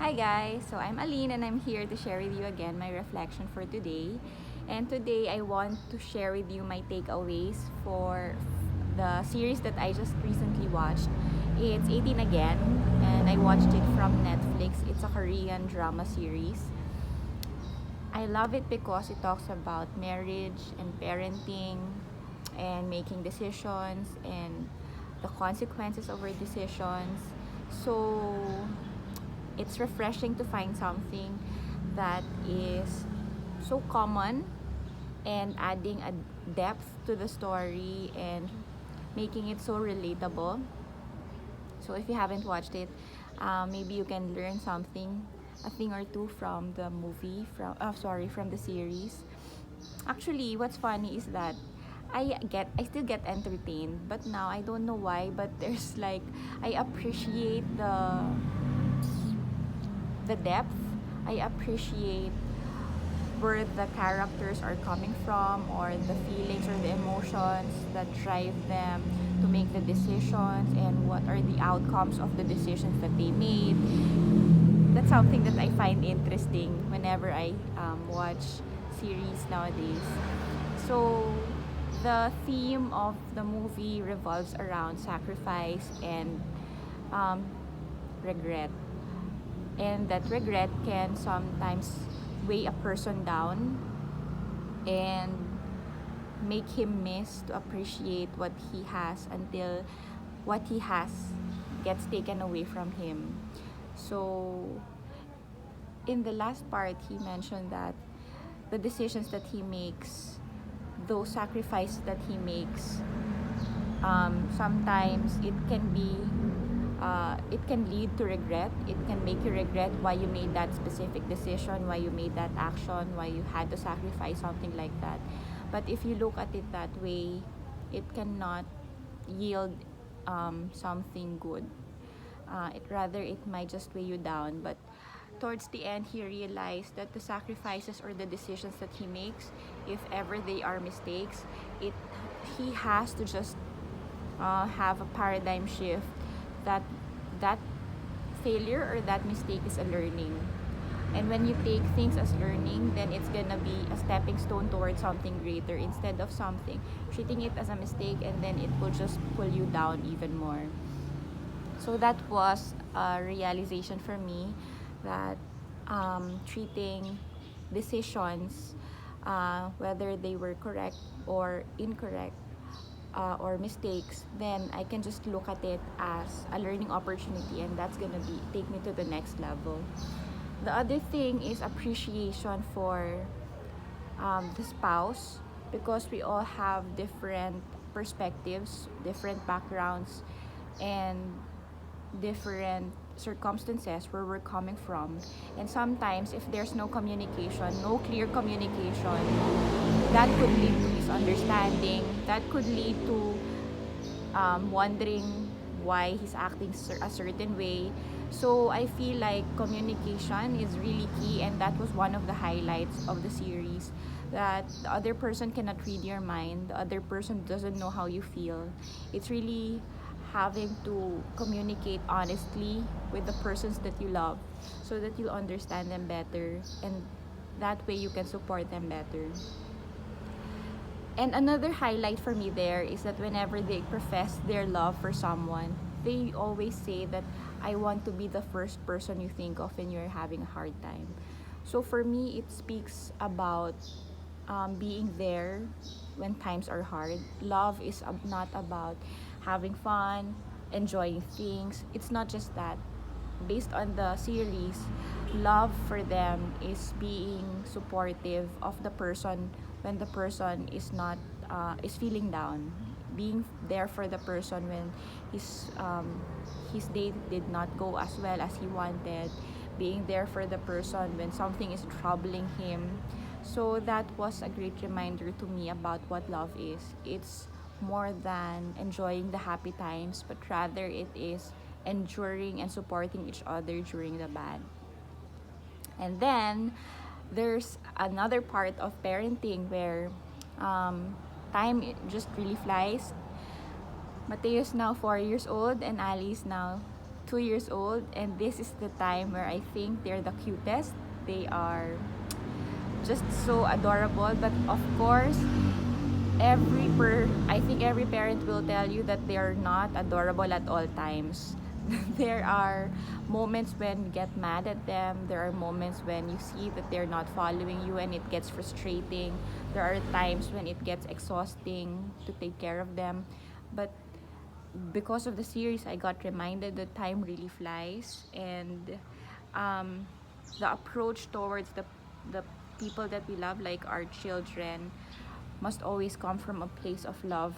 Hi guys, so I'm Alyne and I'm here to share with you again my reflection for today. And today I want to share with you my takeaways for the series that I just recently watched. It's 18 again and I watched it from Netflix. It's a Korean drama series. I love it because it talks about marriage and parenting and making decisions and the consequences of our decisions. So it's refreshing to find something that is so common and adding a depth to the story and making it so relatable. So if you haven't watched it, maybe you can learn something, a thing or two from the movie, from the series. Actually, what's funny is that I still get entertained, but now I don't know why, but there's like I appreciate the depth. I appreciate where the characters are coming from or the feelings or the emotions that drive them to make the decisions and what are the outcomes of the decisions that they made. That's something that I find interesting whenever I watch series nowadays. So the theme of the movie revolves around sacrifice and um, regret, and that regret can sometimes weigh a person down and make him miss to appreciate what he has until what he has gets taken away from him. So in the last part he mentioned that the decisions that he makes, those sacrifices that he makes, sometimes it can lead to regret. It can make you regret why you made that specific decision, why you made that action, why you had to sacrifice something like that. But if you look at it that way, it cannot yield something good. It might just weigh you down. But towards the end, he realized that the sacrifices or the decisions that he makes, if ever they are mistakes, it he has to just have a paradigm shift that that failure or that mistake is a learning. And when you take things as learning, then it's gonna be a stepping stone towards something greater instead of something treating it as a mistake and then it will just pull you down even more. So that was a realization for me that treating decisions, whether they were correct or incorrect, or mistakes, then I can just look at it as a learning opportunity, and that's gonna be take me to the next level. The other thing is appreciation for the spouse, because we all have different perspectives, different backgrounds, and different circumstances where we're coming from. And sometimes, if there's no communication, no clear communication, that could lead to misunderstanding, that could lead to wondering why he's acting a certain way. So I feel like communication is really key, and that was one of the highlights of the series. That the other person cannot read your mind, the other person doesn't know how you feel. It's really having to communicate honestly with the persons that you love so that you understand them better, and that way you can support them better. And another highlight for me there is that whenever they profess their love for someone, they always say that I want to be the first person you think of when you're having a hard time. So for me, it speaks about being there when times are hard. Love is not about having fun, enjoying things. It's not just that. Based on the series, love for them is being supportive of the person when the person is feeling down, being there for the person when his day did not go as well as he wanted, being there for the person when something is troubling him. So that was a great reminder to me about what love is. It's more than enjoying the happy times, but rather it is enduring and supporting each other during the bad. And then there's another part of parenting where time just really flies. Mateo's now 4 years old and Ali is now 2 years old, and this is the time where I think they're the cutest. They are just so adorable, but of course, I think every parent will tell you that they are not adorable at all times. There are moments when you get mad at them. There are moments when you see that they're not following you and it gets frustrating. There are times when it gets exhausting to take care of them. But because of the series, I got reminded that time really flies, and um, the approach towards the people that we love, like our children, must always come from a place of love,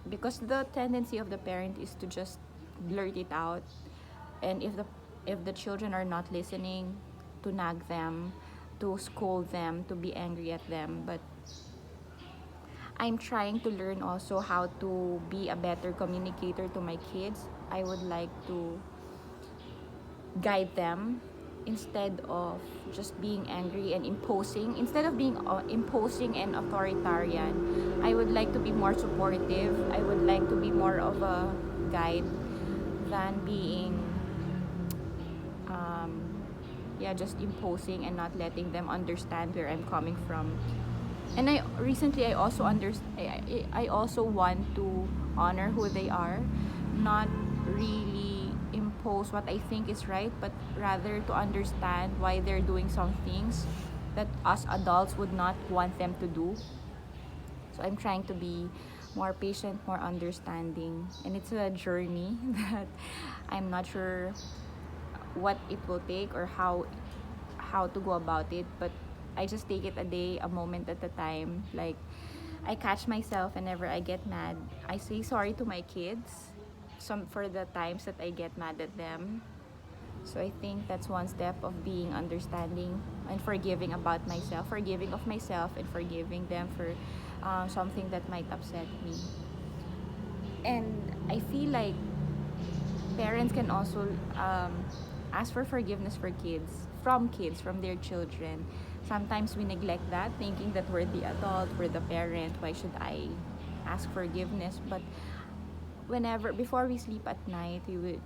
because the tendency of the parent is to just blurt it out, and if the children are not listening, to nag them, to scold them, to be angry at them. But I'm trying to learn also how to be a better communicator to my kids. I would like to guide them instead of just being angry and imposing. Instead of being imposing and authoritarian, I would like to be more supportive. I would like to be more of a guide than being yeah, just imposing and not letting them understand where I'm coming from. And I also I also want to honor who they are, not really impose what I think is right, but rather to understand why they're doing some things that us adults would not want them to do. So I'm trying to be more patient, more understanding, and it's a journey that I'm not sure what it will take or how to go about it, but I just take it a day, a moment at a time. Like, I catch myself whenever I get mad. I say sorry to my kids for the times that I get mad at them. So I think that's one step of being understanding and forgiving about myself, forgiving of myself and forgiving them for something that might upset me. And I feel like parents can also ask for forgiveness for kids, from their children. Sometimes we neglect that, thinking that we're the adult, we're the parent. Why should I ask forgiveness? But before we sleep at night, we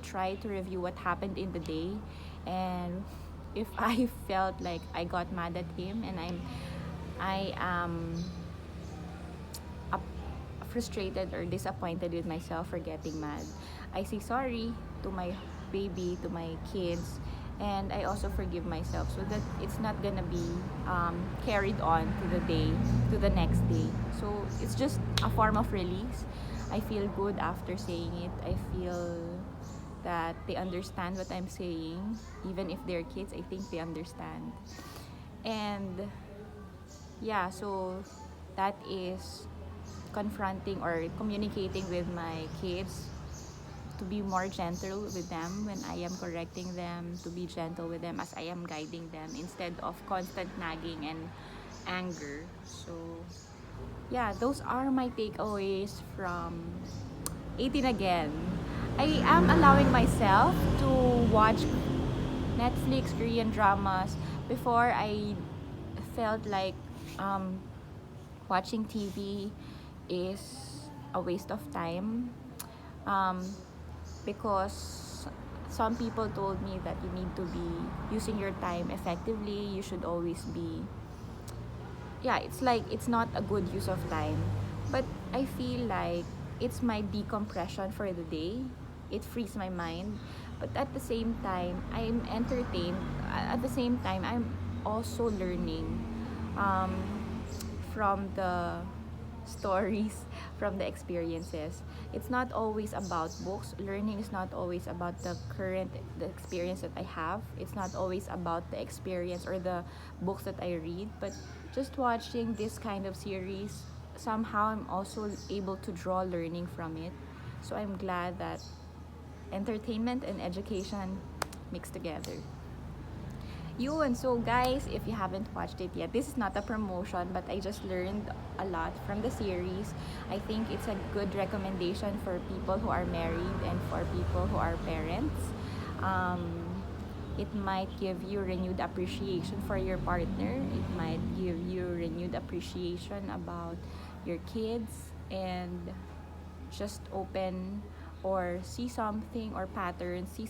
try to review what happened in the day, and if I felt like I got mad at him and I am frustrated or disappointed with myself for getting mad, I say sorry to my baby, to my kids, and I also forgive myself, so that it's not gonna be carried on to the next day. So it's just a form of release. I feel good after saying it. I feel that they understand what I'm saying. Even if they're kids, I think they understand. And yeah, so that is confronting or communicating with my kids, to be more gentle with them when I am correcting them, to be gentle with them as I am guiding them, instead of constant nagging and anger. So yeah, those are my takeaways from 18 again. I am allowing myself to watch Netflix Korean dramas. Before, I felt like watching TV is a waste of time, um, because some people told me that you need to be using your time effectively. You should always be, yeah, it's like it's not a good use of time. But I feel like it's my decompression for the day. It frees my mind. But at the same time, I'm entertained. At the same time, I'm also learning um, from the stories, from the experiences. It's not always about books. Learning is not always about the experience that I have. It's not always about the experience or the books that I read, but just watching this kind of series, somehow I'm also able to draw learning from it. So I'm glad that entertainment and education mixed together. Yun, so guys, if you haven't watched it yet, this is not a promotion, but I just learned a lot from the series. I think it's a good recommendation for people who are married and for people who are parents. It might give you renewed appreciation for your partner. It might give you renewed appreciation about your kids, and just or see something or patterns, see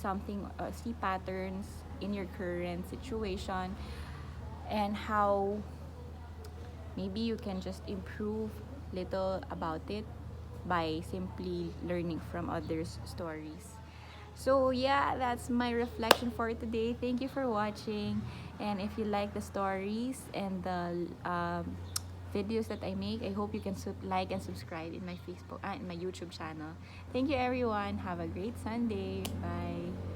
patterns in your current situation, and how maybe you can just improve little about it by simply learning from others' stories. So yeah, that's my reflection for today. Thank you for watching, and if you like the stories and the videos that I make, I hope you can like and subscribe in my Facebook in my YouTube channel. Thank you everyone. Have a great Sunday. Bye.